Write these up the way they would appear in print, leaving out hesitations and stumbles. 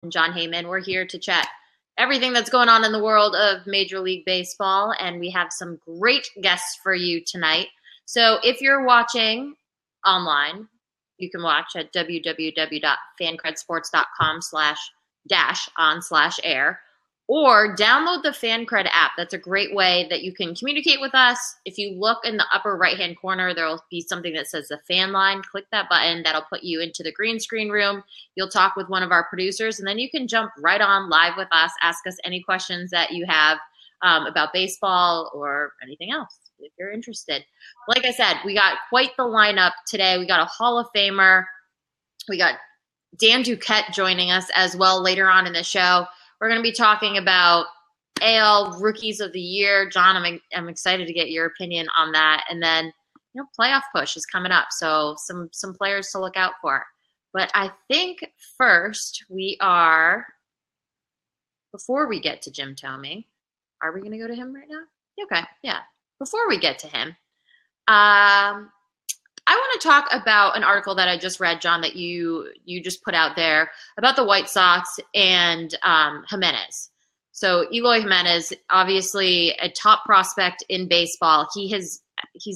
and John Heyman. We're here to chat everything that's going on in the world of Major League Baseball, and we have some great guests for you tonight. So if you're watching online, you can watch at www.fancredsports.com/dash-on/air, or download the FanCred app. That's a great way that you can communicate with us. If you look in the upper right-hand corner, there will be something that says the fan line. Click that button. That'll put you into the green screen room. You'll talk with one of our producers, and then you can jump right on live with us, ask us any questions that you have about baseball or anything else if you're interested. Like I said, we got quite the lineup today. We got a Hall of Famer. We got Dan Duquette joining us as well later on in the show. We're going to be talking about AL Rookies of the Year. John, I'm excited to get your opinion on that. And then, playoff push is coming up, so some players to look out for. But I think first before we get to Jim Thome, are we going to go to him right now? Okay, yeah. Before we get to him, I want to talk about an article that I just read, John, that you just put out there about the White Sox and Jimenez. So Eloy Jimenez, obviously a top prospect in baseball. He's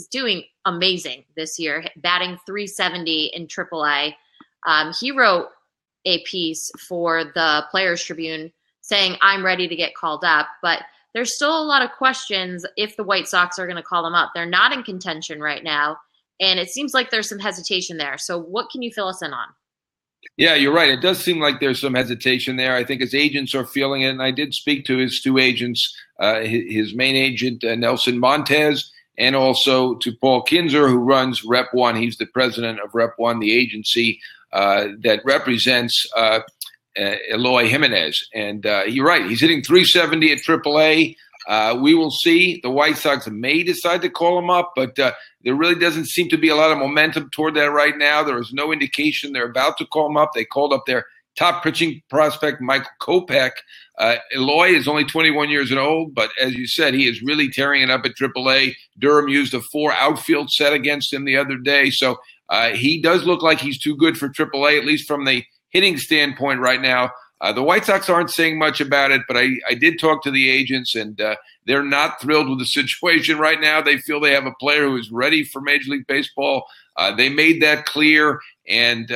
doing amazing this year, batting .370 in AAA. He wrote a piece for the Players Tribune saying, "I'm ready to get called up," but there's still a lot of questions if the White Sox are going to call him up. They're not in contention right now, and it seems like there's some hesitation there. So what can you fill us in on? Yeah, you're right. It does seem like there's some hesitation there. I think his agents are feeling it, and I did speak to his two agents, his main agent, Nelson Montez, and also to Paul Kinzer, who runs Rep 1. He's the president of Rep 1, the agency that represents Eloy Jimenez. And you're right. He's hitting .370 at AAA. We will see. The White Sox may decide to call him up, but there really doesn't seem to be a lot of momentum toward that right now. There is no indication they're about to call him up. They called up their top pitching prospect, Michael Kopech. Eloy is only 21 years old, but as you said, he is really tearing it up at AAA. Durham used a 4 outfield set against him the other day, so he does look like he's too good for AAA, at least from the hitting standpoint right now. The White Sox aren't saying much about it, but I did talk to the agents, and they're not thrilled with the situation right now. They feel they have a player who is ready for Major League Baseball. They made that clear, and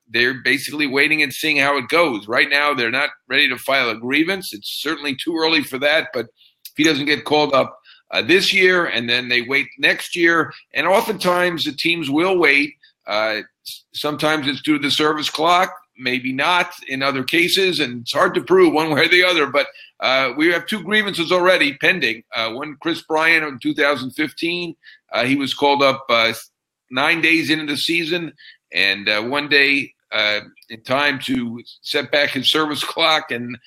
they're basically waiting and seeing how it goes. Right now, they're not ready to file a grievance. It's certainly too early for that, but if he doesn't get called up this year, and then they wait next year, and oftentimes the teams will wait. Sometimes it's due to the service clock. Maybe not in other cases, and it's hard to prove one way or the other. But we have 2 grievances already pending. One, Chris Bryant in 2015. He was called up 9 days into the season, and 1 day in time to set back his service clock and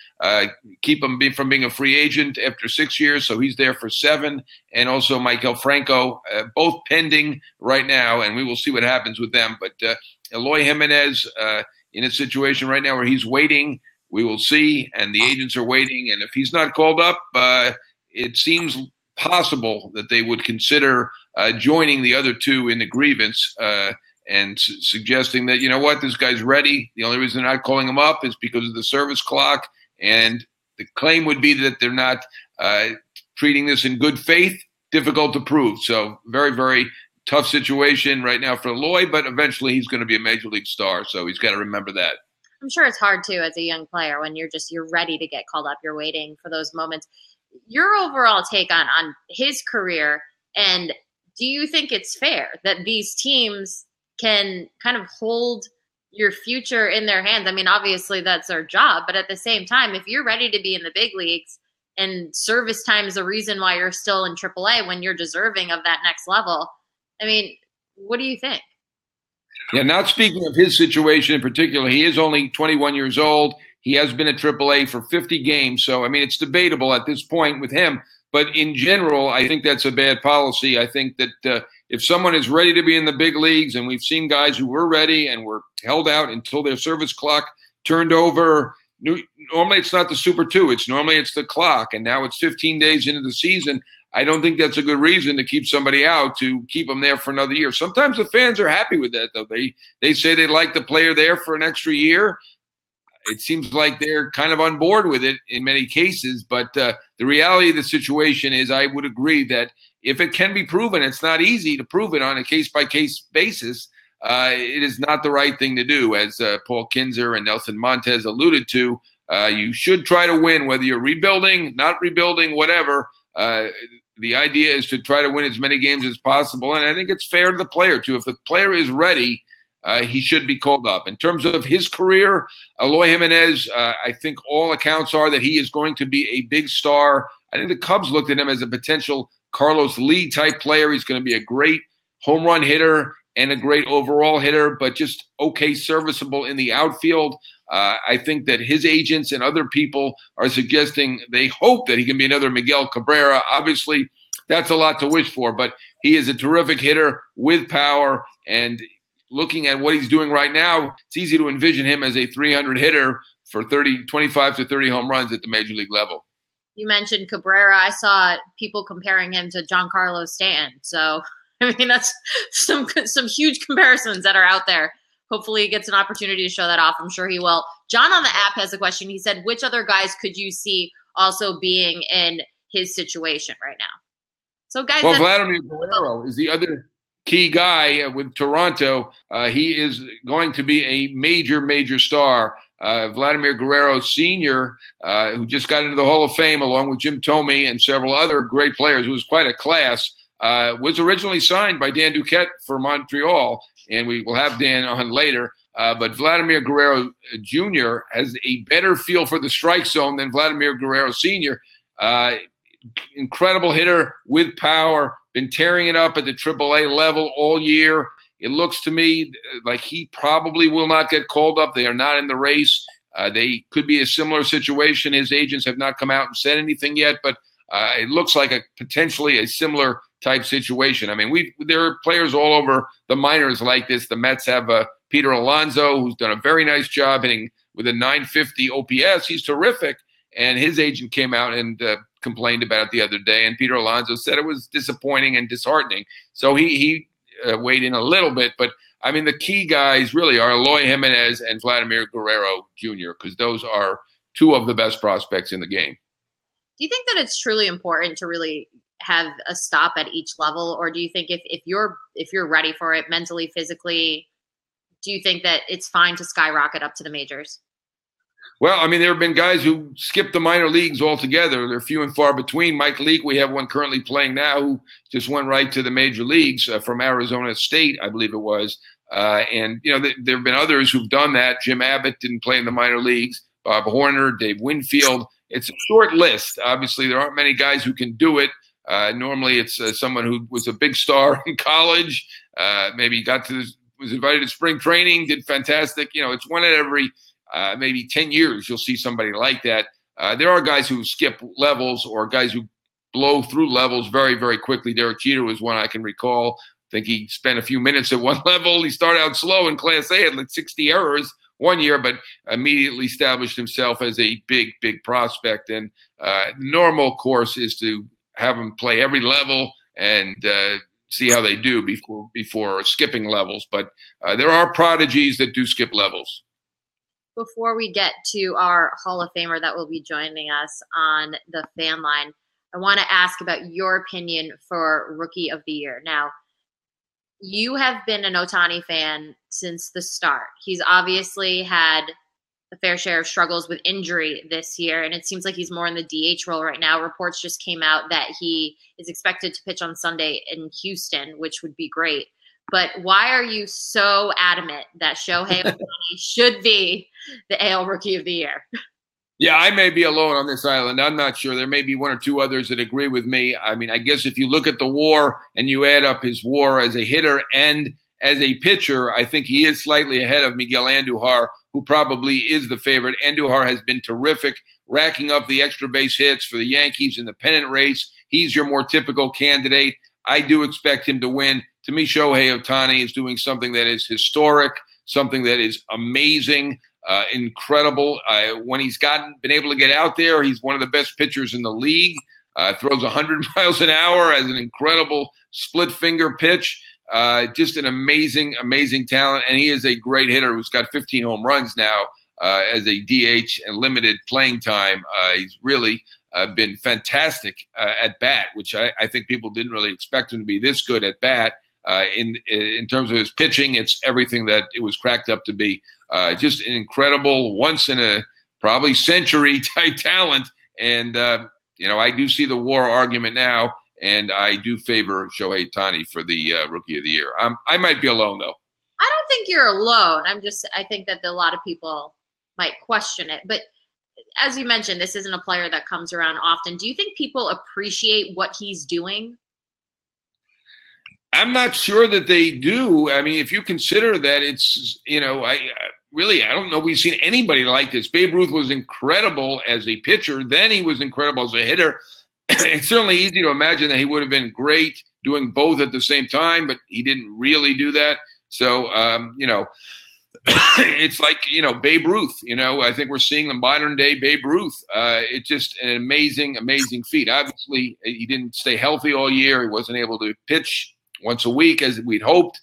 keep him from being a free agent after 6 years. So he's there for 7. And also Michael Franco, both pending right now, and we will see what happens with them. But Eloy Jimenez in a situation right now where he's waiting. We will see, and the agents are waiting. And if he's not called up, it seems possible that they would consider joining the other 2 in the grievance and suggesting that, this guy's ready. The only reason they're not calling him up is because of the service clock. And the claim would be that they're not treating this in good faith. Difficult to prove. So very, very tough situation right now for Eloy, but eventually he's going to be a major league star, so he's got to remember that. I'm sure it's hard, too, as a young player when you're ready to get called up. You're waiting for those moments. Your overall take on his career, and do you think it's fair that these teams can kind of hold your future in their hands? I mean, obviously that's their job, but at the same time, if you're ready to be in the big leagues and service time is a reason why you're still in AAA when you're deserving of that next level, I mean, what do you think? Yeah, not speaking of his situation in particular, he is only 21 years old. He has been at AAA for 50 games. So, I mean, it's debatable at this point with him. But in general, I think that's a bad policy. I think that if someone is ready to be in the big leagues, and we've seen guys who were ready and were held out until their service clock turned over. Normally it's not the Super 2. It's the clock. And now it's 15 days into the season. I don't think that's a good reason to keep somebody out, to keep them there for another year. Sometimes the fans are happy with that, though. They say they like the player there for an extra year. It seems like they're kind of on board with it in many cases. But the reality of the situation is, I would agree that if it can be proven, it's not easy to prove it on a case-by-case basis. It is not the right thing to do. As Paul Kinzer and Nelson Montez alluded to, you should try to win, whether you're rebuilding, not rebuilding, whatever. The idea is to try to win as many games as possible. And I think it's fair to the player, too. If the player is ready, he should be called up. In terms of his career, Eloy Jimenez, I think all accounts are that he is going to be a big star. I think the Cubs looked at him as a potential Carlos Lee type player. He's going to be a great home run hitter and a great overall hitter, but just okay, serviceable in the outfield. I think that his agents and other people are suggesting they hope that he can be another Miguel Cabrera. Obviously, that's a lot to wish for, but he is a terrific hitter with power. And looking at what he's doing right now, it's easy to envision him as a 300 hitter for 25 to 30 home runs at the major league level. You mentioned Cabrera. I saw people comparing him to Giancarlo Stanton. So, I mean, that's some huge comparisons that are out there. Hopefully he gets an opportunity to show that off. I'm sure he will. John on the app has a question. He said, which other guys could you see also being in his situation right now? So, guys. Well, Vladimir Guerrero is the other key guy with Toronto. He is going to be a major, major star. Vladimir Guerrero Sr., who just got into the Hall of Fame along with Jim Thome and several other great players, who was quite a class, was originally signed by Dan Duquette for Montreal, and we will have Dan on later. But Vladimir Guerrero Jr. has a better feel for the strike zone than Vladimir Guerrero Sr. Incredible hitter with power, been tearing it up at the AAA level all year. It looks to me like he probably will not get called up. They are not in the race. They could be a similar situation. His agents have not come out and said anything yet, but it looks like potentially a similar type situation. I mean, there are players all over the minors like this. The Mets have Peter Alonso, who's done a very nice job hitting with a 950 OPS. He's terrific, and his agent came out and complained about it the other day, and Peter Alonso said it was disappointing and disheartening. So he weighed in a little bit, but I mean, the key guys really are Eloy Jimenez and Vladimir Guerrero Jr., because those are two of the best prospects in the game. Do you think that it's truly important to really have a stop at each level, or do you think if you're ready for it mentally, physically, do you think that it's fine to skyrocket up to the majors? Well, I mean, there have been guys who skipped the minor leagues altogether. They're few and far between. Mike Leake, we have one currently playing now, who just went right to the major leagues from Arizona State, I believe it was. And, you know, there have been others who've done that. Jim Abbott didn't play in the minor leagues. Bob Horner, Dave Winfield. It's a short list. Obviously, there aren't many guys who can do it. Normally, it's someone who was a big star in college, maybe was invited to spring training, did fantastic. You know, it's one at every maybe 10 years you'll see somebody like that. There are guys who skip levels or guys who blow through levels very, very quickly. Derek Jeter was one I can recall. I think he spent a few minutes at one level. He started out slow in Class A, had like 60 errors one year, but immediately established himself as a big, big prospect. And normal course is to have him play every level and see how they do before skipping levels. But there are prodigies that do skip levels. Before we get to our Hall of Famer that will be joining us on the fan line, I want to ask about your opinion for Rookie of the Year. Now, you have been an Ohtani fan since the start. He's obviously had a fair share of struggles with injury this year, and it seems like he's more in the DH role right now. Reports just came out that he is expected to pitch on Sunday in Houston, which would be great. But why are you so adamant that Shohei Ohtani should be the AL Rookie of the Year? Yeah, I may be alone on this island. I'm not sure. There may be one or two others that agree with me. I mean, I guess if you look at the WAR and you add up his WAR as a hitter and as a pitcher, I think he is slightly ahead of Miguel Andujar, who probably is the favorite. Andujar has been terrific, racking up the extra base hits for the Yankees in the pennant race. He's your more typical candidate. I do expect him to win. To me, Shohei Ohtani is doing something that is historic, something that is amazing, incredible. When he's been able to get out there, he's one of the best pitchers in the league. Throws 100 miles an hour as an incredible split finger pitch. Just an amazing, amazing talent. And he is a great hitter who's got 15 home runs now. as a DH and limited playing time. He's really been fantastic at bat, which I think people didn't really expect him to be this good at bat. In terms of his pitching, it's everything that it was cracked up to be. Just an incredible, once in a probably century type talent. And, I do see the WAR argument now, and I do favor Shohei Ohtani for the Rookie of the Year. I might be alone, though. I don't think you're alone. I think that a lot of people might question it. But as you mentioned, this isn't a player that comes around often. Do you think people appreciate what he's doing? I'm not sure that they do. I mean, if you consider that it's, I don't know we've seen anybody like this. Babe Ruth was incredible as a pitcher. Then he was incredible as a hitter. It's certainly easy to imagine that he would have been great doing both at the same time, but he didn't really do that. So, it's like, Babe Ruth, I think we're seeing the modern day Babe Ruth. It's just an amazing, amazing feat. Obviously, he didn't stay healthy all year. He wasn't able to pitch once a week as we'd hoped.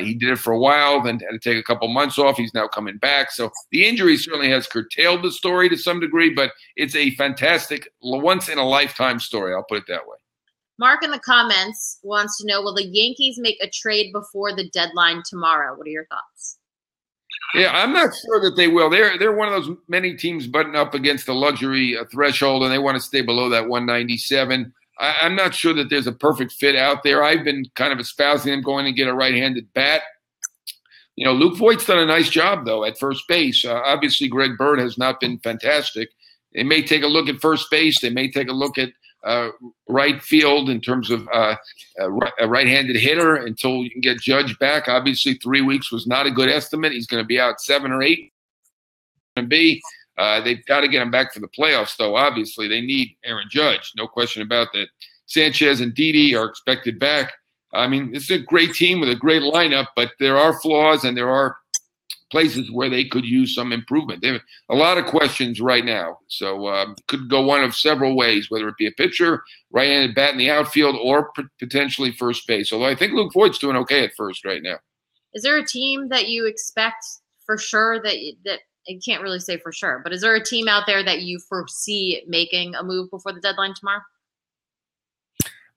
He did it for a while, then had to take a couple months off. He's now coming back. So the injury certainly has curtailed the story to some degree, but it's a fantastic, once-in-a-lifetime story. I'll put it that way. Mark in the comments wants to know, will the Yankees make a trade before the deadline tomorrow? What are your thoughts? Yeah, I'm not sure that they will. They're one of those many teams butting up against the luxury threshold, and they want to stay below that 197. I'm not sure that there's a perfect fit out there. I've been kind of espousing them going to get a right-handed bat. Luke Voigt's done a nice job, though, at first base. Obviously, Greg Bird has not been fantastic. They may take a look at first base. They may take a look at right field in terms of a right-handed hitter until you can get Judge back. Obviously, 3 weeks was not a good estimate. He's going to be out 7 or 8. They've got to get him back for the playoffs, though. Obviously, they need Aaron Judge. No question about that. Sanchez and Didi are expected back. I mean, this is a great team with a great lineup, but there are flaws and there are places where they could use some improvement. They have a lot of questions right now. So could go one of several ways, whether it be a pitcher, right-handed bat in the outfield, or potentially first base. Although I think Luke Voigt's doing okay at first right now. Is there a team that you expect for sure that you can't really say for sure, but is there a team out there that you foresee making a move before the deadline tomorrow?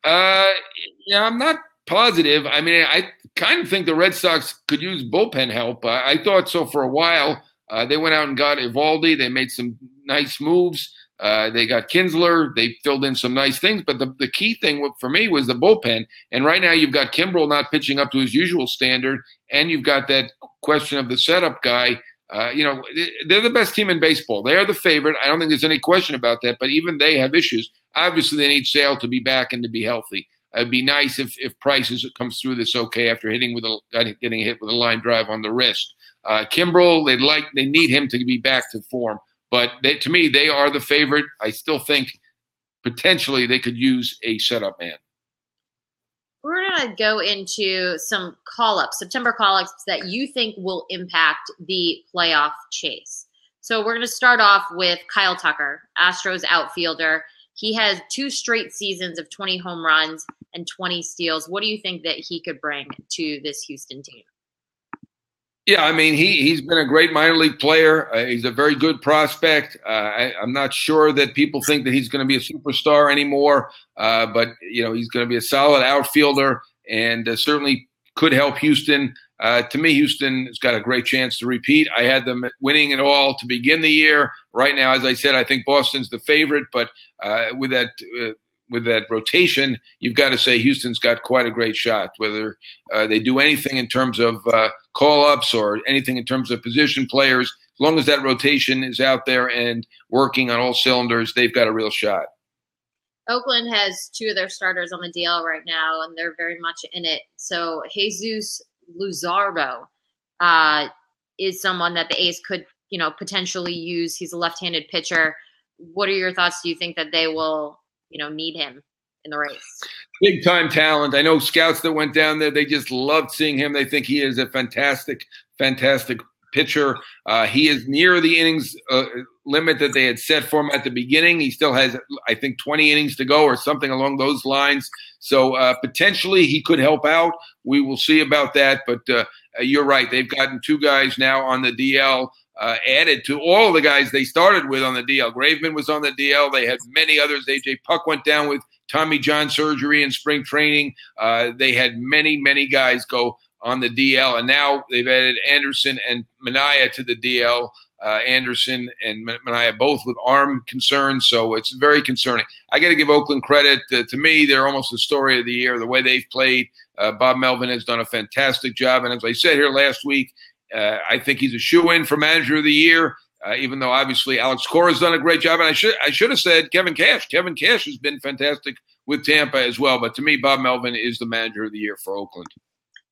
I'm not positive. I mean, I kind of think the Red Sox could use bullpen help. I thought so for a while. They went out and got Eovaldi. They made some nice moves. They got Kinsler. They filled in some nice things. But the key thing for me was the bullpen. And right now you've got Kimbrel not pitching up to his usual standard, and you've got that question of the setup guy. They're the best team in baseball. They are the favorite. I don't think there's any question about that, but even they have issues. Obviously, they need Sale to be back and to be healthy. It'd be nice if Price comes through this okay after getting hit with a line drive on the wrist. Kimbrel, they need him to be back to form. But to me, they are the favorite. I still think potentially they could use a setup man. We're going to go into some call-ups, September call-ups that you think will impact the playoff chase. So we're going to start off with Kyle Tucker, Astros outfielder. He has 2 straight seasons of 20 home runs and 20 steals. What do you think that he could bring to this Houston team? Yeah, I mean, he's been a great minor league player. He's a very good prospect. I'm not sure that people think that he's going to be a superstar anymore, but he's going to be a solid outfielder and certainly could help Houston. To me, Houston has got a great chance to repeat. I had them winning it all to begin the year. Right now, as I said, I think Boston's the favorite, but with that rotation, you've got to say Houston's got quite a great shot. Whether they do anything in terms of call-ups or anything in terms of position players, as long as that rotation is out there and working on all cylinders, they've got a real shot. Oakland has 2 of their starters on the DL right now, and they're very much in it. So Jesus Luzardo is someone that the A's could, potentially use. He's a left-handed pitcher. What are your thoughts? Do you think that they will, need him in the race? Big time talent. I know scouts that went down there, they just loved seeing him. They think he is a fantastic, fantastic pitcher. He is near the innings limit that they had set for him at the beginning. He still has, I think, 20 innings to go or something along those lines. So potentially he could help out. We will see about that. But you're right. They've gotten 2 guys now on the DL added to all the guys they started with on the DL. Graveman was on the DL. They had many others. A.J. Puck went down with Tommy John surgery in spring training. They had many guys go on the DL, and now they've added Anderson and Mania to the DL. Anderson and Mania both with arm concerns, so it's very concerning. I got to give Oakland credit. To me, they're almost the story of the year, the way they've played. Bob Melvin has done a fantastic job, and as I said here last week, I think he's a shoo-in for manager of the year, even though obviously Alex Cora has done a great job, and I should have said Kevin Cash. Kevin Cash has been fantastic with Tampa as well, but to me, Bob Melvin is the manager of the year for Oakland.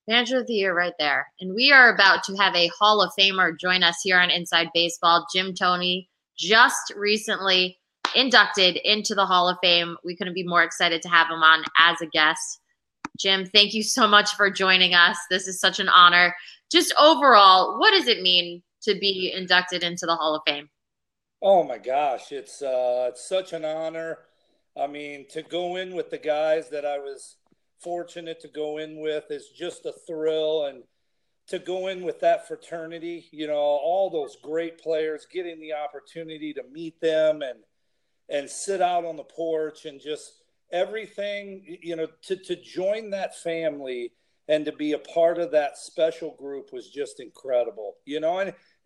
Manager of the year right there. And we are about to have a Hall of Famer join us here on Inside Baseball. Jim Thome just recently inducted into the Hall of Fame. We couldn't be more excited to have him on as a guest. Jim, thank you so much for joining us. This is such an honor. Just overall, what does it mean to be inducted into the Hall of Fame? Oh my gosh, it's such an honor. I mean, to go in with the guys that I was fortunate to go in with is just a thrill, and to go in with that fraternity, all those great players, getting the opportunity to meet them and sit out on the porch and just everything, to join that family and to be a part of that special group was just incredible,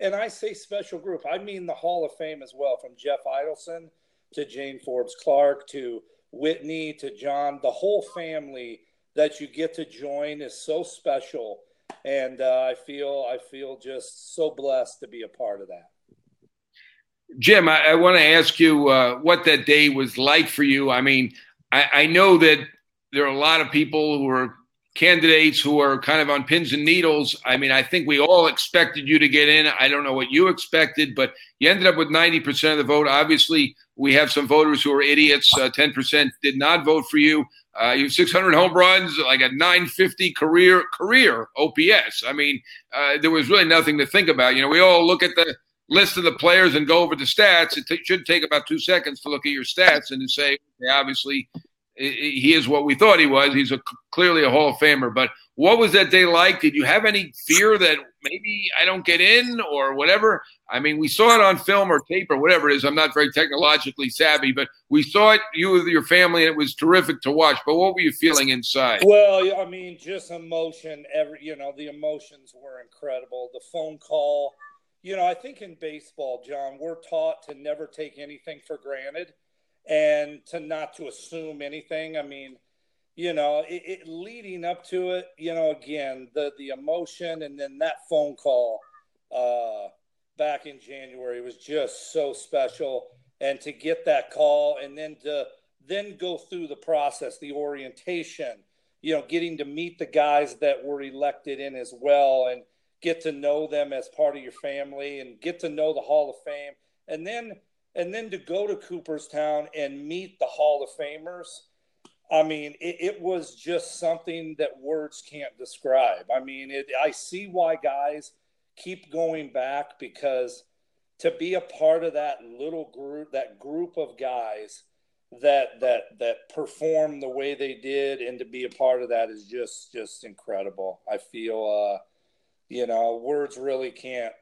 and I say special group, I mean the Hall of Fame as well, from Jeff Idelson to Jane Forbes Clark to Whitney to John. The whole family that you get to join is so special, and I feel just so blessed to be a part of that. Jim, I want to ask you what that day was like for you. I mean, I know that there are a lot of people who are candidates who are kind of on pins and needles. I mean, I think we all expected you to get in. I don't know what you expected, but you ended up with 90% of the vote. Obviously, we have some voters who are idiots. 10% did not vote for you. You have 600 home runs, like a 950 career OPS. I mean, there was really nothing to think about. We all look at the list of the players and go over the stats. It should take about 2 seconds to look at your stats and to say, okay, obviously, he is what we thought he was. He's clearly a Hall of Famer. But what was that day like? Did you have any fear that maybe I don't get in or whatever? I mean, we saw it on film or tape or whatever it is. I'm not very technologically savvy, but we saw it, you with your family, and it was terrific to watch. But what were you feeling inside? Well, I mean, just emotion. The emotions were incredible. The phone call. I think in baseball, John, we're taught to never take anything for granted and not to assume anything. I mean, leading up to it, again, the emotion, and then that phone call back in January was just so special. And to get that call and then to go through the process, the orientation, getting to meet the guys that were elected in as well and get to know them as part of your family and get to know the Hall of Fame. And then to go to Cooperstown and meet the Hall of Famers. I mean, it was just something that words can't describe. I mean, I see why guys keep going back, because to be a part of that little group, that group of guys that perform the way they did, and to be a part of that is just incredible. I feel, words really can't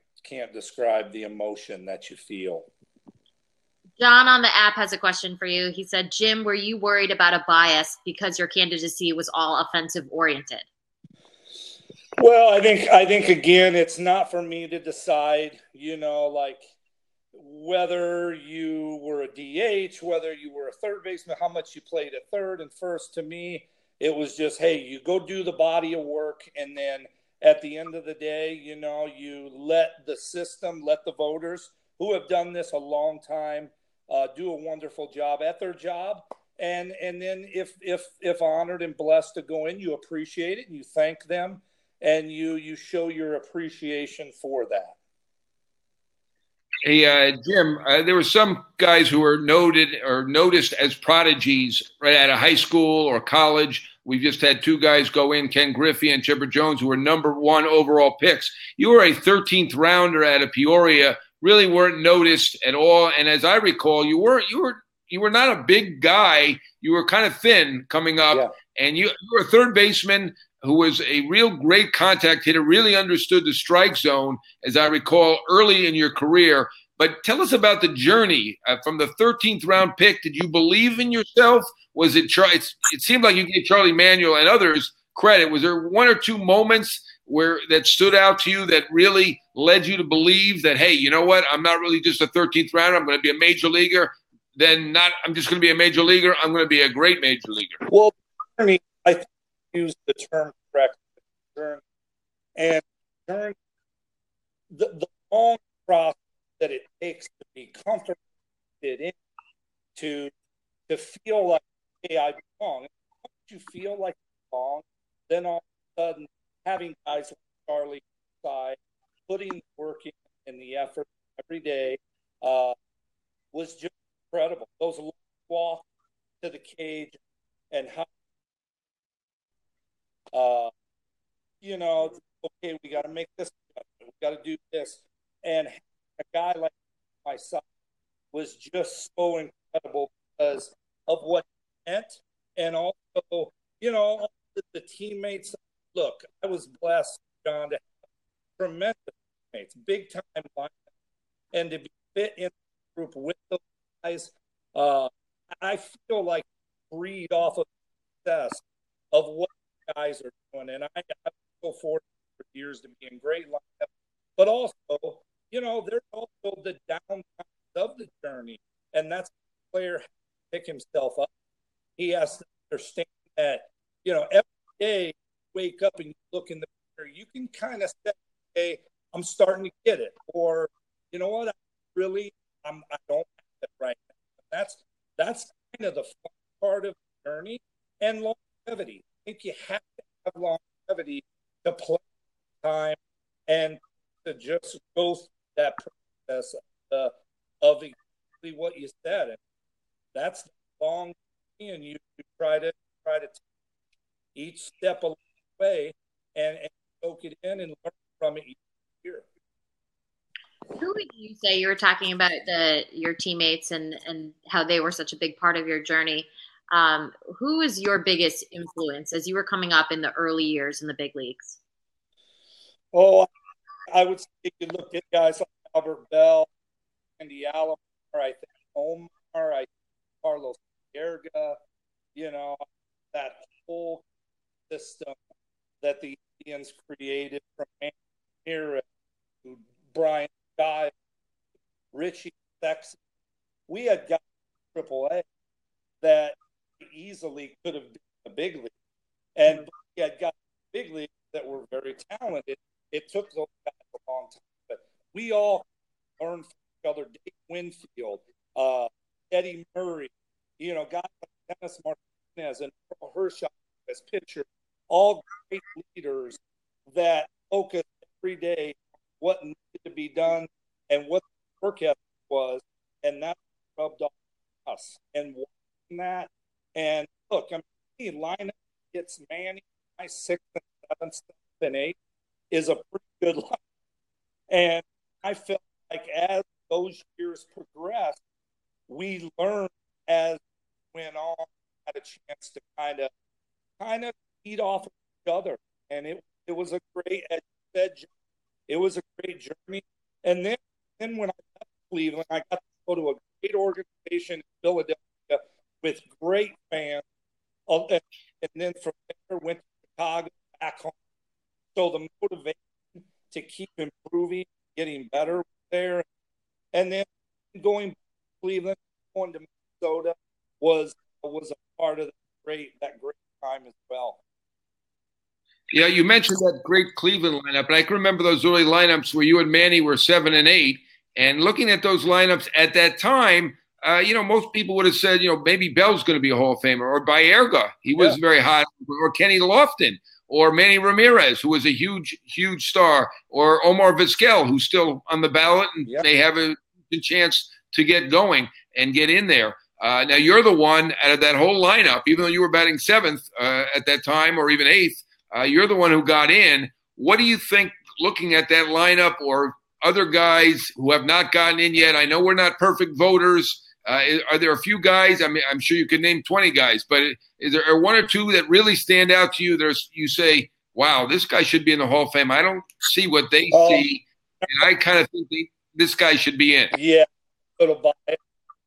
describe the emotion that you feel. John on the app has a question for you. He said, Jim, were you worried about a bias because your candidacy was all offensive oriented? Well, I think again, it's not for me to decide, whether you were a DH, whether you were a third baseman, how much you played at third and first. To me, it was just, hey, you go do the body of work, and then at the end of the day, you let the system, let the voters who have done this a long time do a wonderful job at their job. And then if honored and blessed to go in, you appreciate it and you thank them and you show your appreciation for that. Hey, Jim, there were some guys who were noted or noticed as prodigies right out of high school or college. We've just had 2 guys go in, Ken Griffey and Chipper Jones, who were number 1 overall picks. You were a 13th rounder out of Peoria, really weren't noticed at all. And as I recall, you were not a big guy. You were kind of thin coming up, yeah. And you were a third baseman. who was a real great contact hitter, really understood the strike zone, as I recall, early in your career. But tell us about the journey from the 13th round pick. Did you believe in yourself? Was it it seemed like you gave Charlie Manuel and others credit. Was there one or two moments that stood out to you that really led you to believe that, hey, you know what? I'm not really just a 13th rounder. I'm going to be a major leaguer. I'm just going to be a major leaguer. I'm going to be a great major leaguer. Well, I think you used the term correctly. And the long process that it takes to be comfortable fit in, to feel like, hey, I belong. And once you feel like you belong, then all of a sudden having guys like Charlie side, putting the work in and the effort every day was just incredible. Those long walks to the cage and how, okay, we got to make this, we got to do this. And a guy like myself was just so incredible because of what he meant. And also, the teammates. Look, I was blessed, John, to have tremendous teammates, big time lineup, and to be fit in the group with those guys. I feel like breed off of success of what guys are doing, and I feel fortunate for years to be in great lineup. But also, there's also the down times of the journey, and that's the player has to pick himself up. He has to understand that, every day wake up and you look in the mirror, you can kind of say, hey, I'm starting to get it. Or, you know what, I don't have it right now. That's kind of the fun part of the journey. And longevity. I think you have to have longevity to play time and to just go through that process of exactly what you said. And that's the long journey, and you try to take each step along the way and soak it in and learn from it each year. Who would you say, you were talking about your teammates and how they were such a big part of your journey? Who was your biggest influence as you were coming up in the early years in the big leagues? Oh, I would say you look at guys like Albert Bell, Andy Alomar, I think Thome, I think Carlos Yerga, that whole system that the Indians created from Manny to Brian Guy, Richie Sexton. We had guys in AAA that easily could have been a big league. And we had guys in big league that were very talented. It took those guys a long time. But we all learned from each other. Dave Winfield, Eddie Murray, guys like Dennis Martinez and Earl Hershaw as pitcher, all great leaders that focused every day on what needed to be done and what the work ethic was, and that rubbed off on us. And watching that, and look, the lineup gets Manny, my 6th and 7th and 8 is a pretty good lineup. And I felt like as those years progressed, we learned as we went on, had a chance to kind of feed off of each other. And it was a great, as you said, it was a great journey. And then when I got to Cleveland, I got to go to a great organization in Philadelphia with great fans. And then from there, went to Chicago, back home. So the motivation to keep improving, getting better there. And then going to Cleveland, going to Minnesota was a part of that great time as well. Yeah, you mentioned that great Cleveland lineup, but I can remember those early lineups where you and Manny were 7 and 8. And looking at those lineups at that time, most people would have said, maybe Bell's going to be a Hall of Famer, or Baerga, he was very hot, or Kenny Lofton, or Manny Ramirez, who was a huge, huge star, or Omar Vizquel, who's still on the ballot and may have a chance to get going and get in there. Now, you're the one out of that whole lineup, even though you were batting 7th at that time, or even 8th, you're the one who got in. What do you think, looking at that lineup or other guys who have not gotten in yet? I know we're not perfect voters, Are there a few guys? I mean, I'm sure you could name 20 guys, but is there one or two that really stand out to you? You say, wow, this guy should be in the Hall of Fame. I don't see what they see, and I kind of think this guy should be in. Yeah, a little biased.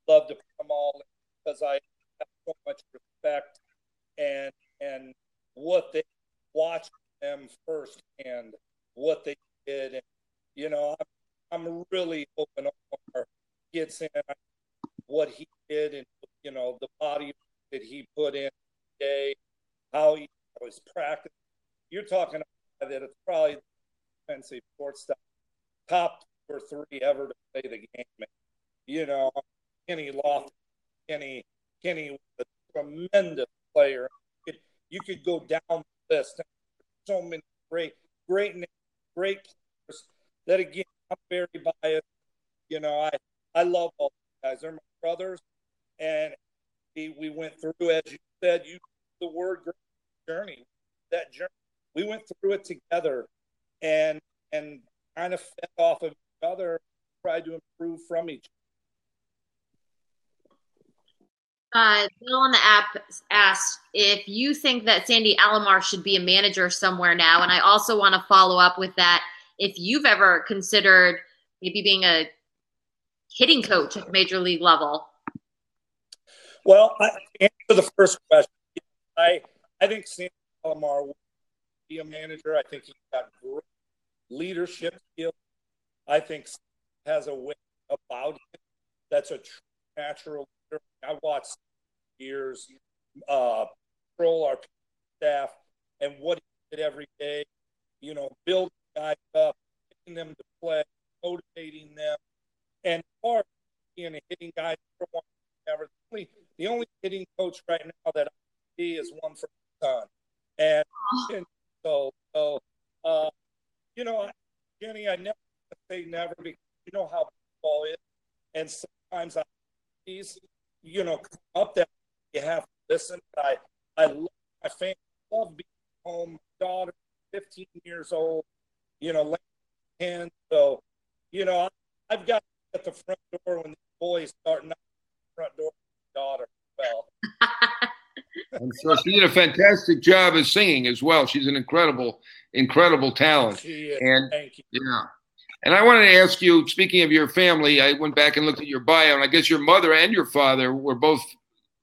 Love to put them all in because I have so much respect and what they watched them firsthand, what they did, and I'm really hoping Omar gets in what he did and the body that he put in today, how he was practicing. You're talking about that it's probably the defensive shortstop, top 2 or 3 ever to play the game. Kenny Lofton, Kenny was a tremendous player. You could go down the list. So many great names, great players that, again, I'm very biased. I love all these guys. They're my brothers. And we went through, as you said, you used the word journey. That journey, we went through it together and kind of fed off of each other, tried to improve from each other. Bill on the app asked if you think that Sandy Alomar should be a manager somewhere now. And I also want to follow up with that. If you've ever considered maybe being a hitting coach at the major league level. Well, to answer the first question, I think Sandy Alomar will be a manager. I think he's got great leadership skills. I think he has a way about him that's a true natural leader. I watched years control our staff and what he did every day, building guys up, getting them to play, motivating them. And as far as being a hitting guy, never. The only hitting coach right now that I see is one for my son. And so Jenny, I never say never because you know how baseball is. And sometimes come up that you have to listen. But I love my family. I love being home. My daughter, 15 years old, and so, I've got at the front door when the boys start knocking the front door with my daughter as well. I'm sure she did a fantastic job of singing as well. She's an incredible talent. She is. And thank you. Yeah. And I wanted to ask you, speaking of your family, I went back and looked at your bio, and I guess your mother and your father were both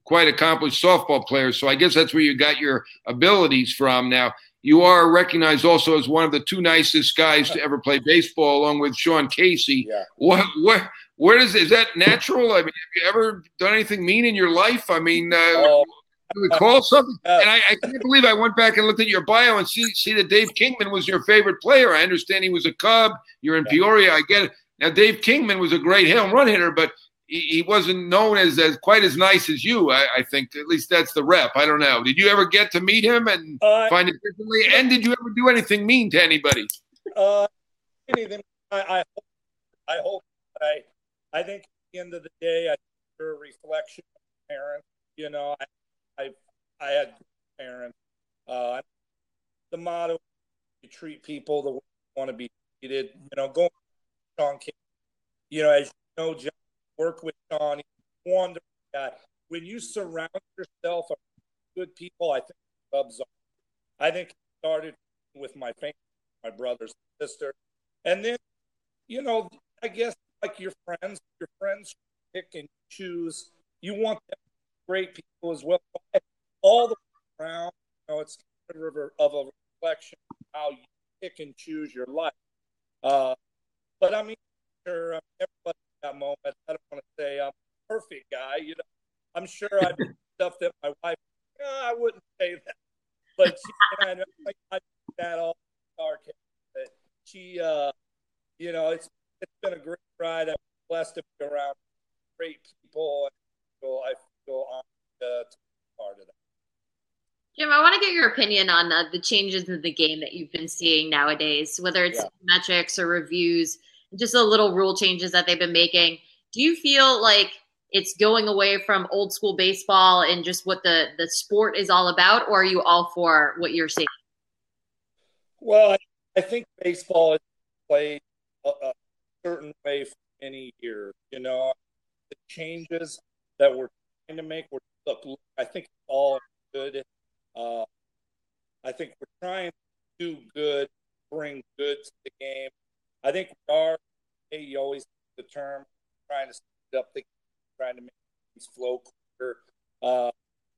quite accomplished softball players. So I guess that's where you got your abilities from. Now, you are recognized also as one of the 2 nicest guys to ever play baseball, along with Sean Casey. Yeah. Is that natural? I mean, have you ever done anything mean in your life? I mean, do we call something? And I can't believe I went back and looked at your bio and see that Dave Kingman was your favorite player. I understand he was a Cub. You're in Peoria. I get it. Now, Dave Kingman was a great home run hitter, but he wasn't known as quite as nice as you. I think at least that's the rep. I don't know. Did you ever get to meet him and find it differently? And did you ever do anything mean to anybody? Anything. I hope. I think at the end of the day, I think they're a reflection of parents. I had parents. The motto: you treat people the way you want to be treated. Going to Sean King. As you know, John, work with Sean. He's a wonderful guy. When you surround yourself with good people, I think it rubs off. I think it started with my family, my brothers and sisters, and then I guess like your friends pick and choose. You want them great people as well. All the way around, it's kind of a reflection of how you pick and choose your life. But I mean, sure, everybody that moment. I don't want to say I'm a perfect guy. I'm sure I do stuff that my wife. I wouldn't say that, but I do that all dark. But she, it's been a great ride. I'm blessed to be around great people, and I feel honored to be part of that. Jim, I want to get your opinion on the changes in the game that you've been seeing nowadays, whether it's metrics or reviews, just the little rule changes that they've been making. Do you feel like it's going away from old school baseball and just what the sport is all about, or are you all for what you're seeing? Well, I think baseball has played a certain way for many years. The changes that we're trying to make. Look, I think it's all good. I think we're trying to do good, bring good to the game. I think we are. You always use the term trying to speed up the game, trying to make things flow quicker.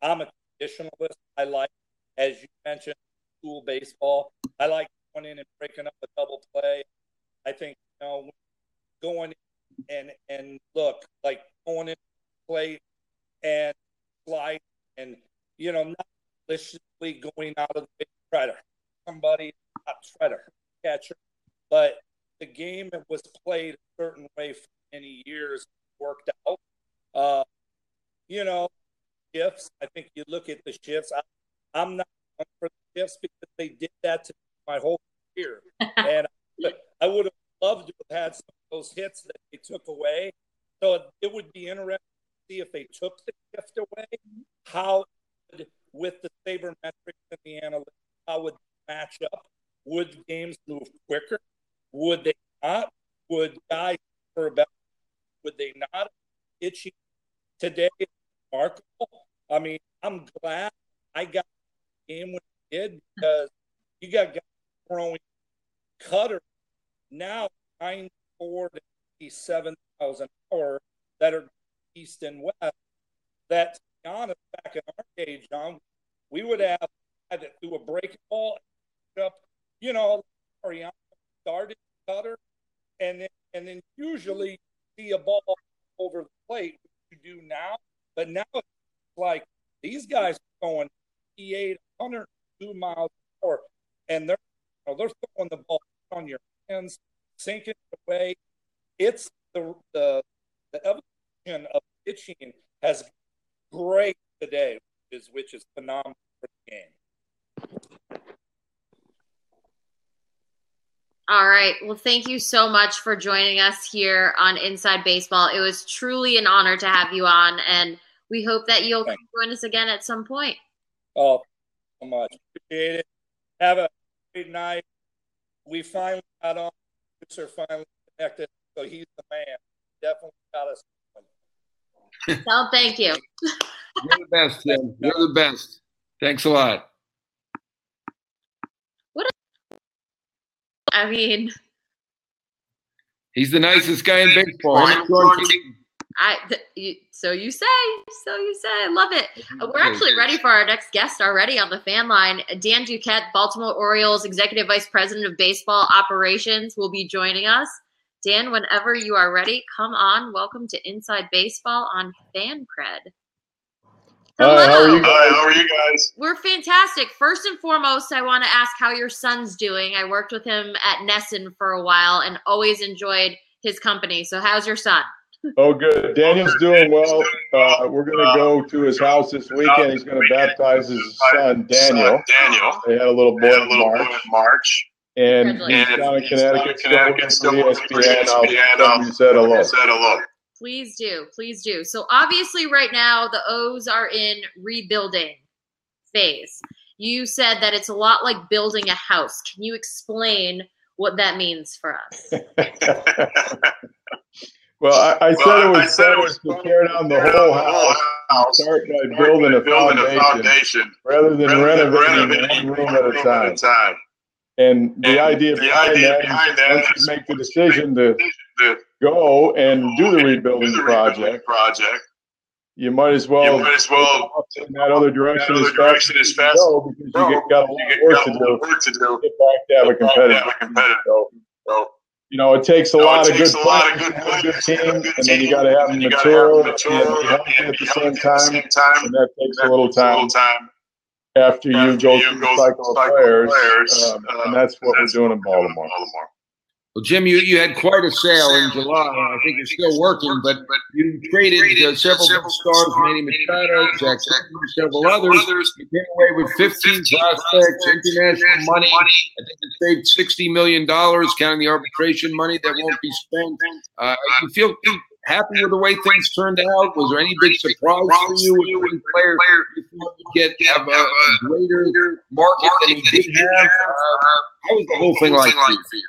I'm a traditionalist. I like, as you mentioned, school baseball. I like going in and breaking up a double play. I think, going in and look, like going in play and slide and, not maliciously going out of the way to try to hurt somebody, not try to hurt the catcher. But the game that was played a certain way for many years worked out. Shifts. I think you look at the shifts. I'm not for the shifts because they did that to my whole career. And I would have loved to have had some of those hits that they took away. So it would be interesting to see if they took the shift away, how with the sabermetrics and the analytics, how would they match up? Would games move quicker? Would they not? Would guys for about? Would they not? Itchy today is remarkable. I mean, I'm glad I got the game when I did because you got guys throwing cutters now 94 to 87 miles an hour that are east and west. That, to be honest, back in our age, John, we would have had to do a break ball up, Ariana started cutter, and then usually see a ball over the plate, which you do now. But now it's like these guys are going 88, 102 miles an hour, and they're throwing the ball on your hands, sinking away. It's the evolution of pitching has been great today, which is phenomenal for the game. All right. Well, thank you so much for joining us here on Inside Baseball. It was truly an honor to have you on, and we hope that you'll join us again at some point. Oh, so much. Appreciate it. Have a great night. We finally got on. Producer finally connected, so he's the man. Definitely got us. Well, thank you. You're the best, Tim. You're the best. Thanks a lot. I mean, he's the nicest guy in baseball. So you say. I love it. We're actually ready for our next guest already on the fan line. Dan Duquette, Baltimore Orioles Executive Vice President of Baseball Operations, will be joining us. Dan, whenever you are ready, come on. Welcome to Inside Baseball on FanCred. Hello. Hi, how are you guys? We're fantastic. First and foremost, I want to ask how your son's doing. I worked with him at Nesson for a while and always enjoyed his company. So how's your son? Oh, good. Daniel's doing well. We're going to go to his house this weekend. He's going to baptize his son, Daniel. They had a little boy in March. And he's down in Connecticut, still working for ESPN. I'll say hello. Please do. So obviously right now the O's are in rebuilding phase. You said that it's a lot like building a house. Can you explain what that means for us? Well, I said it was to tear down the whole house, start by building a foundation rather than renovating one room at a time. And the idea behind that is once you make the decision to go and do the rebuilding project, you might as well in that other direction as fast as you go because you got a lot of work to do to get back to have a competitive. So, it takes a lot of good players to have a good team, and then you got to have them mature and healthy at the same time, and that takes a little time after you go through the cycle of players, and that's what we're doing in Baltimore. Well, Jim, you had quite a sale in July. I think you're still working, but you traded several big stars, Manny Machado, Jack Strickland, several others. You came away with 15 prospects, international money. I think you saved $60 million, counting the arbitration money that won't be spent. You feel happy with the way things turned out? Was there any big surprise for you? Was there any player you thought would have a greater market than he did have? How was the whole thing like for you?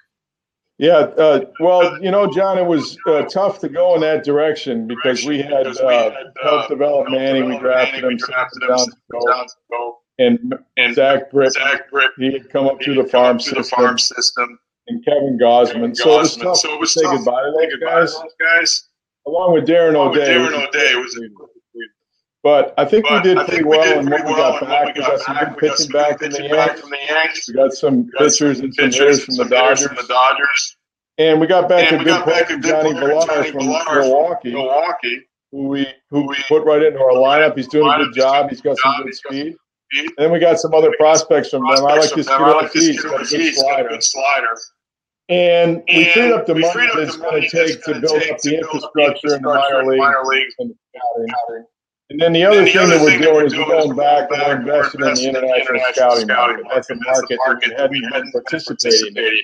Yeah, well, John, it was tough to go in that direction because we had helped develop Manny. We drafted him down to go. And Zach Britt, he had come up through the farm system. And Kevin Gosman. So it was tough to say goodbye to those guys. Along with Darren O'Day. But I think we did pretty well in what we got back. We got some good pitching back from the Yanks. We got some pitchers and some hitters from the Dodgers. And we got back a good player from Johnny Villar from Milwaukee, who we put right into our lineup. He's doing a good job. He's got some good speed. And then we got some other prospects from them. I like this kid Ortiz. He's got a good slider. And we freed up the money that it's going to take to build up the infrastructure in the minor leagues and the scouting. And then the other thing that we're doing is we're going back and we're investing in the international scouting market. That's a market that we hadn't been participating in.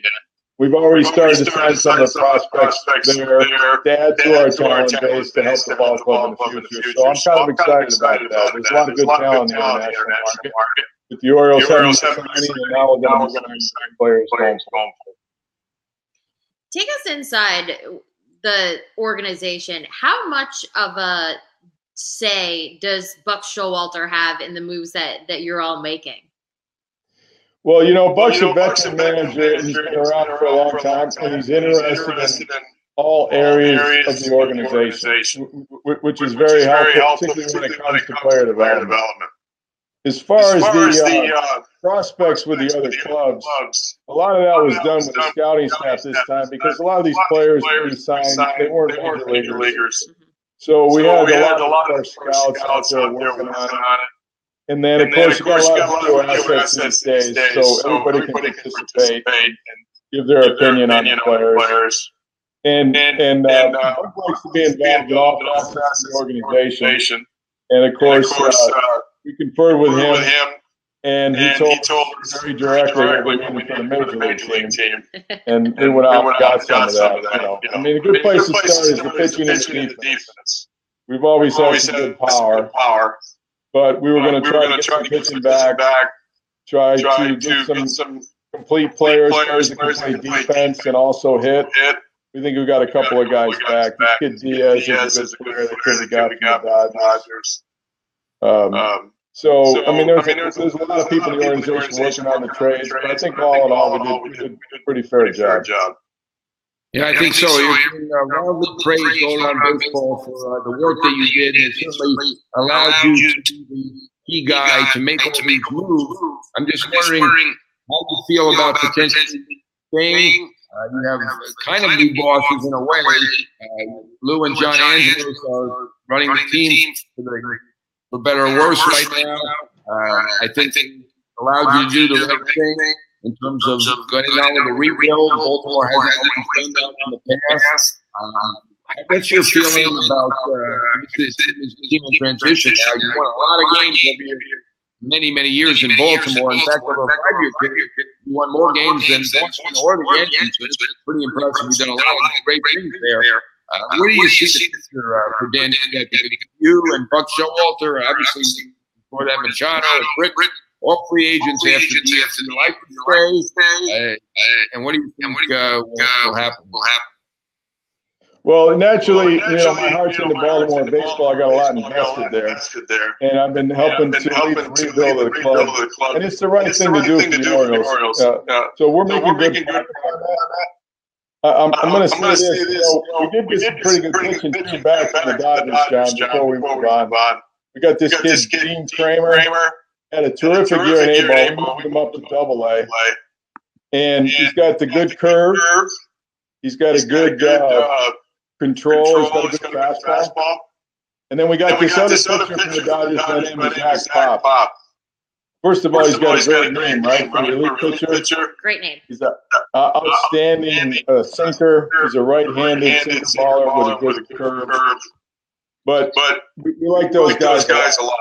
We've already started to sign some of the prospects there to add to our talent base to help the ball club in the future. So I'm kind of excited about that. There's a lot of good talent in the international market. With the Orioles having signing, and now we're going to sign players going forward. Take us inside the organization. How much of a say does Buck Showalter have in the moves that you're all making? Well, Buck's a veteran manager, and he's been around for a long time, and he's interested in all areas of the organization, which is very helpful, particularly when it comes to player development. As far as the prospects with the other clubs, a lot of that was done with the scouting staff this time because a lot of these players we signed, they weren't major leaguers. So we had a lot of our scouts out there working on it. And then, of course, you got a lot of video assets these days, so everybody can participate and give their opinion on the players. And Buck likes to be involved in all facets of the organization. And, of course, we conferred with him, and he told us very directly what we needed for the major league team. And we went out and got some of that. I mean, a good place to start is the pitching and the defense. We've always had some good power. But we were going to try to get some pitching back, try to get some complete players that can play defense and also hit. We think we got a couple of guys back. This kid Diaz is a good player that we got from the Dodgers. So, I mean, there's a lot of people in the organization working on the trades, but I think all in all, we did a pretty fair job. Yeah, I think so. You're being wildly praised all around baseball for the work that you did, and it certainly allowed you to be the key guy to make all these moves. I'm just wondering how you feel about potentially staying. You have kind of new bosses in a way. Lou and John Angelos are running the team for better or worse right now. I think it allowed you to do the right thing in terms of getting on with the rebuild. Baltimore hasn't always done that in the past. What's your feeling about this team in transition now? You won a lot of games over many years in Baltimore. In fact, over a 5-year period, you won more games than Boston or the Yankees. It's pretty impressive. You've done a lot of great things there. Where do you see the future for Dan Duquette? You and Buck Showalter, obviously, before that, Machado and Britt, all free agents after DF. You like to stay? And what do you think will happen? Well, naturally, my heart's in the Baltimore baseball. I got a lot invested there. And I've been helping to lead the rebuild of the club. And it's the right thing to do for the Orioles. So we're making good progress on that. I'm going to say this. We did get some pretty good pitching team back from the Dodgers, John, before we move on. We got this kid, Dean Kramer, had a terrific year in A-ball. We moved him up to Double-A. And he's got the good curve. He's got a good control. He's got a good fastball. And then we got this other pitcher from the Dodgers by the name of Zach Pop. First of all, he's got a great name, right? For the elite pitcher. Great name. He's an outstanding sinker. He's a right-handed sinker baller with a good curve. But we like those guys a lot.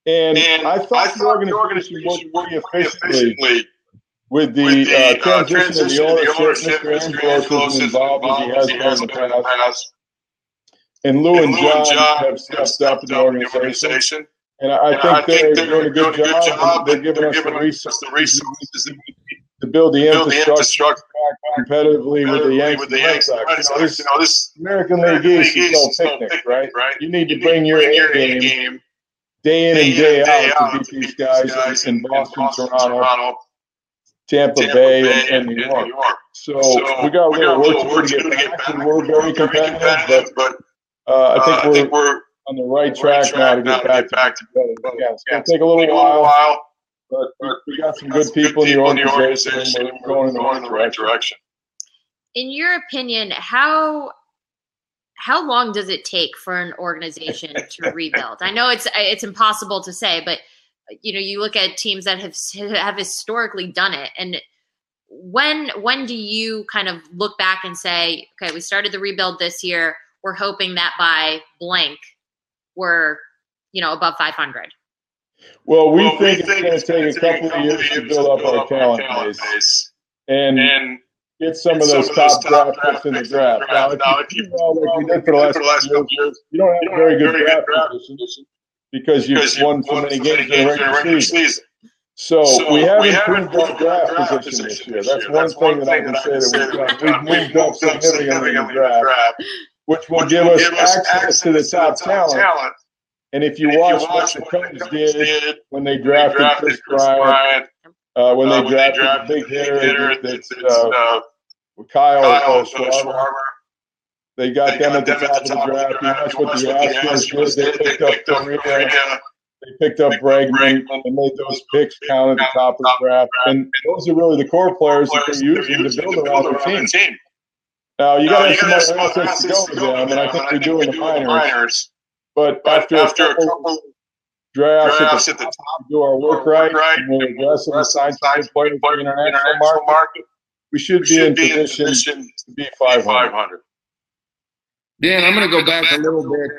And I thought the organization worked pretty efficiently with the transition of the ownership. Mr. Angelos was involved as he has been in the past. And Lou and John have stepped up in the organization. And I think they're doing a good job. They're giving us the resources to build the infrastructure competitively with the Yankees and Red Sox. This American League East is no picnic, right? You need to bring your A game day in and day out to beat these guys in Boston, Toronto, Tampa Bay, and New York. So we got a little work to do to get back, and we're very competitive, but I think we're on the right track now to get back to competitive again. It's going to take a little while, but we got some good people in the organization, and we're going in the right direction. In your opinion, how long does it take for an organization to rebuild? I know it's impossible to say, but you look at teams that have historically done it, and when do you kind of look back and say, okay, we started the rebuild this year, we're hoping that by blank we're above 500? Well, we think it's going to take a couple of years to build up our talent base and get some of those top draft picks in the draft. Now, if you like we did for the last couple of years, you don't have a very good draft position because you've won so many games in the regular season. So we have improved our draft position this year. That's one thing that I can say that we've moved up significantly in the draft, which will give us access to the top talent. And if you watch what the Cubs did when they drafted Chris Bryant, when they drafted the big hitter that's Kyle Schwarber, they got them at the top of the draft. And that's what the Astros did. They picked up Correa, they picked up Bregman, and made those picks count at the top of the draft. And those are really the core players that they're using to build around their team. Now, you got to have some other assets to go with them, and I think we do in the minors. But after a couple drafts at the top, we do our work right, and we're aggressive and sign some good players for the international market, we should be in position to be 500. Dan, I'm going to go back a little bit.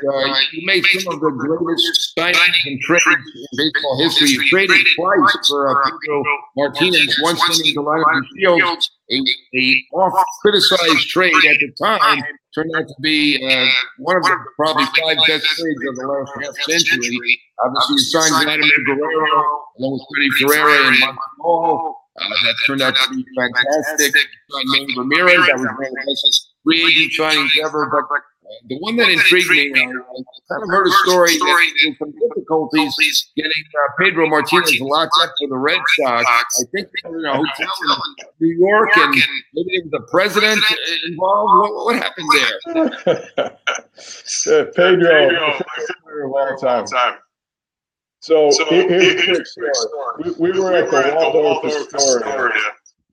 You made some of the greatest signings and trades in baseball history. You traded twice for Pedro Martinez, once sending to Leonard Shields, a oft-criticized trade at the time, turned out to be one of the probably 5 best trades of the last half-century. Obviously, you signed Vladimir Guerrero, along with Freddie Ferreira and Montreal. That turned out to be fantastic. You signed Manny Ramirez. That was one of the best free agent signings ever. But the one that intrigued me, I kind of heard a story that there were some difficulties getting Pedro Martinez locked up for the Red Sox. I think they were in a hotel in New York, and maybe the president involved. What happened there? Pedro, of all time. So here's a quick story. We were at the Waldorf Astoria,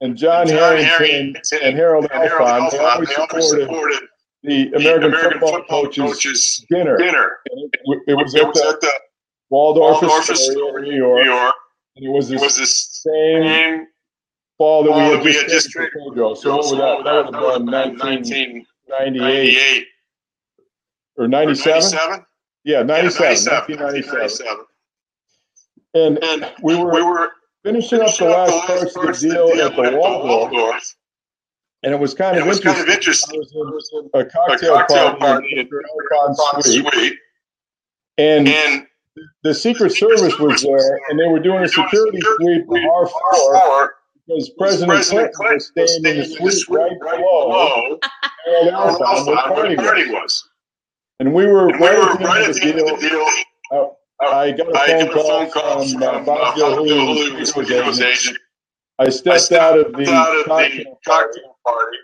and John Harrington and Harold Alfond, they always supported the American football coaches dinner. It was at the Waldorf Astoria in New York, and it was this same fall that we had just traded for Pedro. So what was that? That would have been 1998 or 97? Yeah, 1997. And we were finishing up the last parts of the deal at the Waldorf. And it was kind of interesting. I was in a cocktail party in Alfon's suite, and the Secret Service was there, and they were doing a security sweep on our floor because President Clinton was staying in the suite right below Harold Alfond where the party was. And we were right at the end of the deal. I got a phone call from Bob Gilhooly, who was his agent. I stepped out of the cocktail party,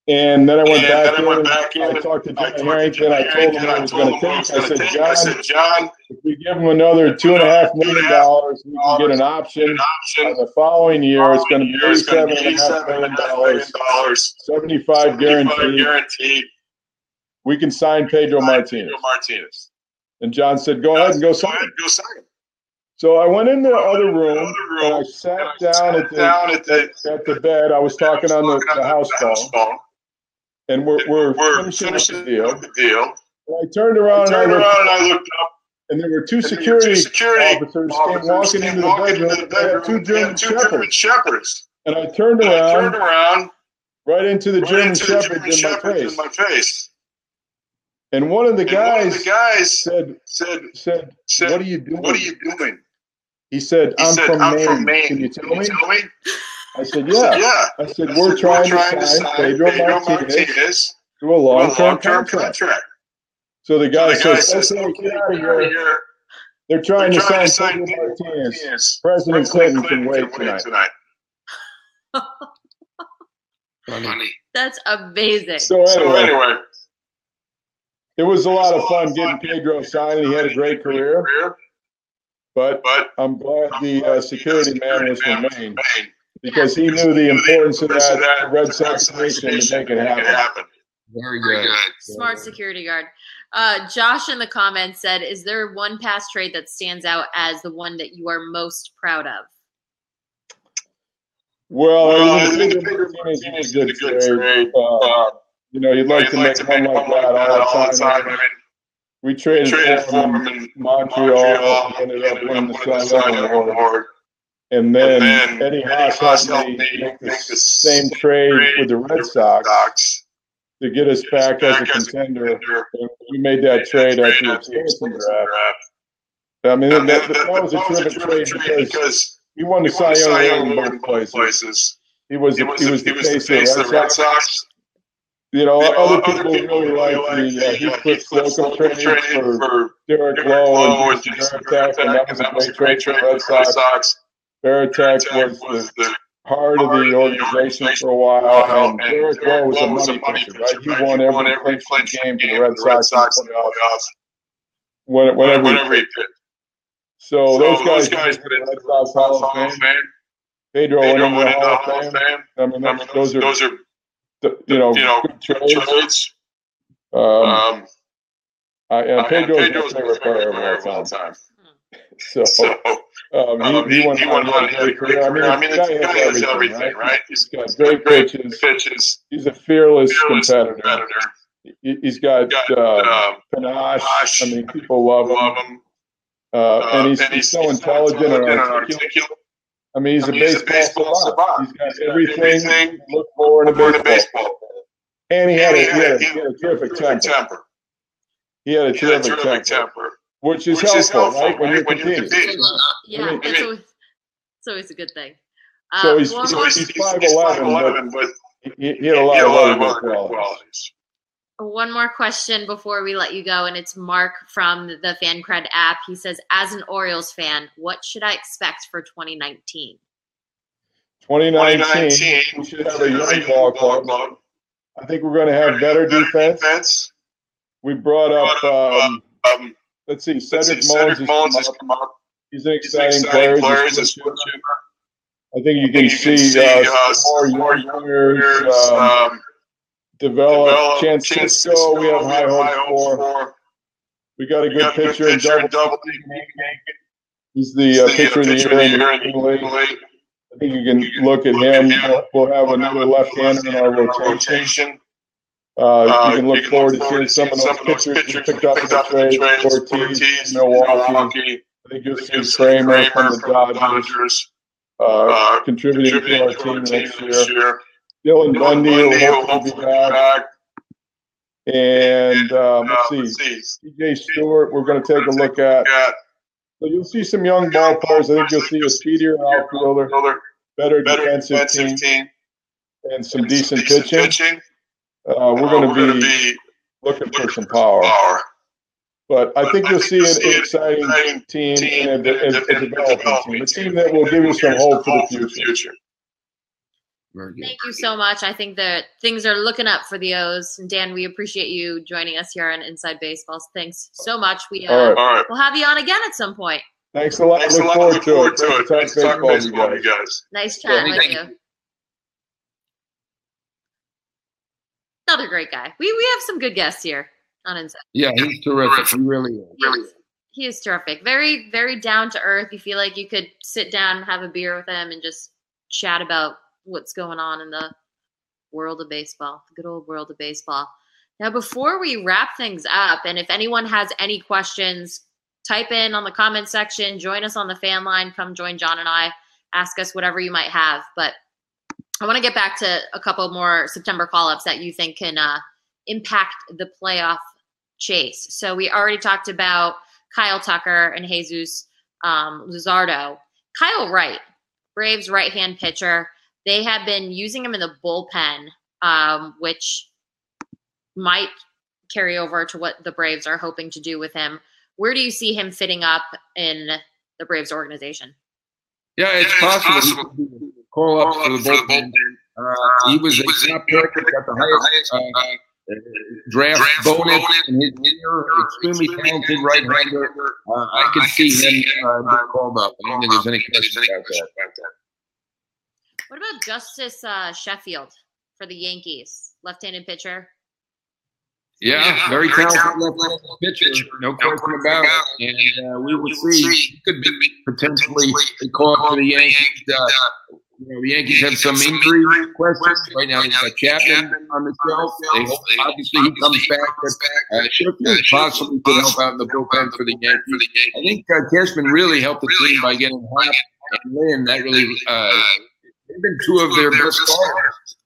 and then I went back in. I talked to John Harrington. I told him what I was going to take. I said, John, if we give him another $2.5 million, we can get an option. And the following year, it's going to be $87.5 million, 75 guaranteed. We can sign Pedro Martinez. And John said, go ahead and go sign him. So I went in the other room, and I sat down at the bed. I was talking on the house phone, and we're finishing up the deal. And I turned around and I looked up, and there were two security officers came walking into the bedroom. They had two German shepherds. And I turned around right into the German shepherds in my face. And one of the guys said, "What are you doing?" He said, I'm from Maine. Can you tell me? I said, yeah. I said, we're trying to sign Pedro Martinez to a long-term contract. So the guy says, okay, get out of here. They're trying to sign Pedro Martinez. President Clinton can wait tonight. Funny. That's amazing. So anyway, it was a lot of fun getting Pedro signed. He had a great career. But I'm glad the security man was from Maine because he knew the importance of that Red Sox nation to make it happen. Very good. Smart security guard. Josh in the comments said, is there one past trade that stands out as the one that you are most proud of? Well, I think Pedro Martinez is a good trade. You'd like to make one like that all the time. I mean, we traded for him in Montreal. He ended up winning the Cy Young Award. And then Eddie Haas helped me make the same trade with the Red Sox to get us back as a contender. And we made that trade after the expansion draft. I mean, that was a terrific trade because he won the Cy Young Award in both places. He was the face of the Red Sox. Other people really like the Heathcliff Slocum trade for Derek Lowe and Jason Varitek, and that was a great trade for the Red Sox. Varitek was the heart of the organization for a while, and Derek Lowe was a money pitcher, right? He won every clinch game for the Red Sox in the playoffs whenever he pitched. So those guys went to the Red Sox Hall of Fame. Pedro went into the Hall of Fame. I mean, those are good trades. And Pedro's my favorite player of all time. So he won on a great career. I mean, the guy has everything, right? He's got great pitches. He's a fearless competitor. He's got panache. I mean, people love him. And he's so intelligent and articulate. I mean, he's a baseball savant. He's got everything you look for in a baseball. And he had a terrific temper. He had a terrific temper, which is helpful, right, when you're competing. Yeah, it's always a good thing. So he's 5'11", but he had a lot of other qualities. One more question before we let you go, and it's Mark from the FanCred app. He says, as an Orioles fan, what should I expect for 2019? 2019, we should have a young ball club. I think we're going to have better defense. We brought up, let's see, Cedric Mullins has come up. He's an exciting player. I think you can see more young players develop. Chancisco, we have high hopes for. We got a good pitcher in double. He's the pitcher of the year in the league. I think you can look at him. We'll have another left-hander in our rotation. You can look forward to seeing some of those pitchers we picked up in the trade. Ortiz, Milwaukee. I think you'll see Kramer from the Dodgers contributing to our team next year. Dylan Bundy will hopefully be back. And let's see, TJ Stewart, we're going to take a look at. So you'll see some young ball players. I think you'll see a speedier outfielder, better defensive team, and some decent pitching. We're going to be looking for some power. But I think you'll see an exciting team and a developing team, a team that will give you some hope for the future. Thank you so much. I think that things are looking up for the O's. And Dan, we appreciate you joining us here on Inside Baseball. Thanks so much. We'll have you on again at some point. Thanks a lot. Look forward to it. Thanks for talking baseball, you guys. Nice chatting with you. Another great guy. We have some good guests here on Inside. Yeah, he's terrific. He really is. He is terrific. Very, very down to earth. You feel like you could sit down and have a beer with him and just chat about what's going on in the world of baseball, the good old world of baseball. Now, before we wrap things up, and if anyone has any questions, type in on the comment section, join us on the fan line, come join John and I, ask us whatever you might have. But I want to get back to a couple more September call-ups that you think can impact the playoff chase. So we already talked about Kyle Tucker and Jesus Luzardo. Kyle Wright, Braves right-hand pitcher. They have been using him in the bullpen, which might carry over to what the Braves are hoping to do with him. Where do you see him fitting up in the Braves organization? Yeah, it's possible. Call up for the bullpen. He was a top pick, got the highest draft bonus in his career. Extremely talented right-hander. I could see him being called up. I don't think there's any question about that. What about Justice Sheffield for the Yankees? Left-handed pitcher. Yeah, very talented left-handed pitcher, no question about it. And we will see. He could be potentially a call for the Yankees. The Yankees have some injury questions right now. They've got Chapman on the shelf. They hope, obviously, he comes back. But Sheffield possibly could help out in the bullpen for the Yankees. I think Cashman really helped the team by getting Happ and Lynn. That really they've been two of their best starters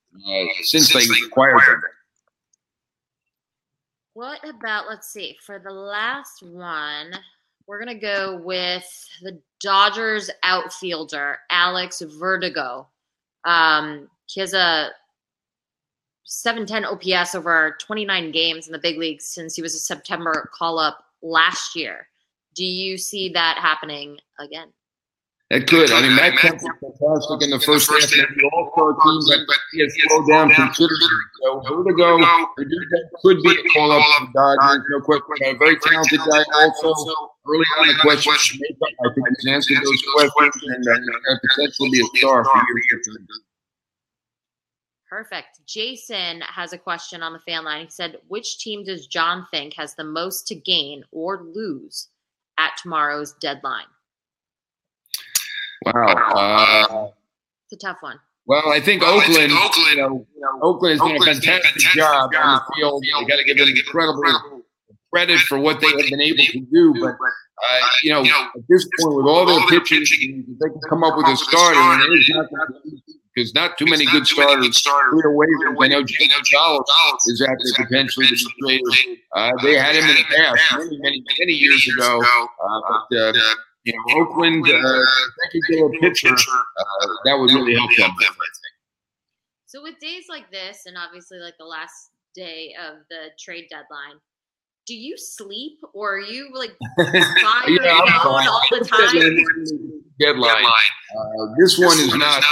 since they acquired them. What about, let's see, for the last one, we're going to go with the Dodgers outfielder, Alex Verdugo. He has a 710 OPS over 29 games in the big leagues since he was a September call-up last year. Do you see that happening again? It could. I mean, Matt Kemp was fantastic in the first half of the All-Star team, but he has slowed down considerably. So Verdugo could be a call-up for the Dodgers, no question. A very talented guy also. Early on, the question was makeup. I think he's answered those questions and potentially be a star for years to come. Perfect. Jason has a question on the fan line. He said, which team does John think has the most to gain or lose at tomorrow's deadline? Wow. It's a tough one. Well, I think Oakland, Oakland has done a fantastic job on the field. You got to give them incredible credit for what they have been able to do. But, at this point, with all their pitching, they can come up with a starter, and it is not because not too many good starters clear waivers. I know Jake Gonzalez is out there potentially to be traded. They had him in the past many years ago. Oakland, if they could get a pitcher, that would really help them. So with days like this, and obviously like the last day of the trade deadline, do you sleep or are you like by your phone all the time? Deadline. This one is not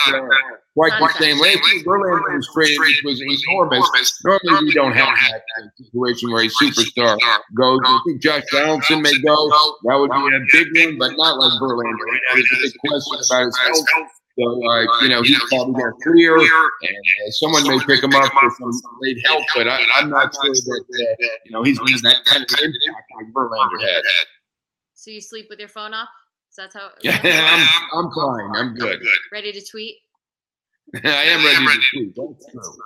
quite the same. Last year, Verlander was traded, which was enormous. Normally, we don't have that situation where a superstar goes. I think Josh Donaldson may go. That would be a big one, but not like Verlander. Right now, there's a big question about his health. So, he's probably going to clear, and someone may pick him up for some late help, but I'm not sure that, he's going to that kind of impact like Verlander had. So you sleep with your phone off? So that's how? Yeah, I'm fine. I'm good. Ready to tweet? I am ready to tweet. That's true.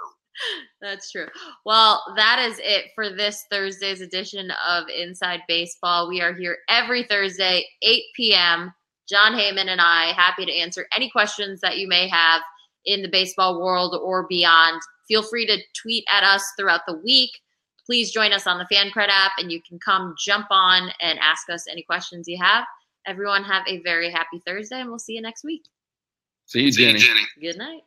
That's true. Well, that is it for this Thursday's edition of Inside Baseball. We are here every Thursday, 8 p.m., John Heyman and I, happy to answer any questions that you may have in the baseball world or beyond. Feel free to tweet at us throughout the week. Please join us on the FanCred app, and you can come jump on and ask us any questions you have. Everyone have a very happy Thursday, and we'll see you next week. See you, Jenny. Good night.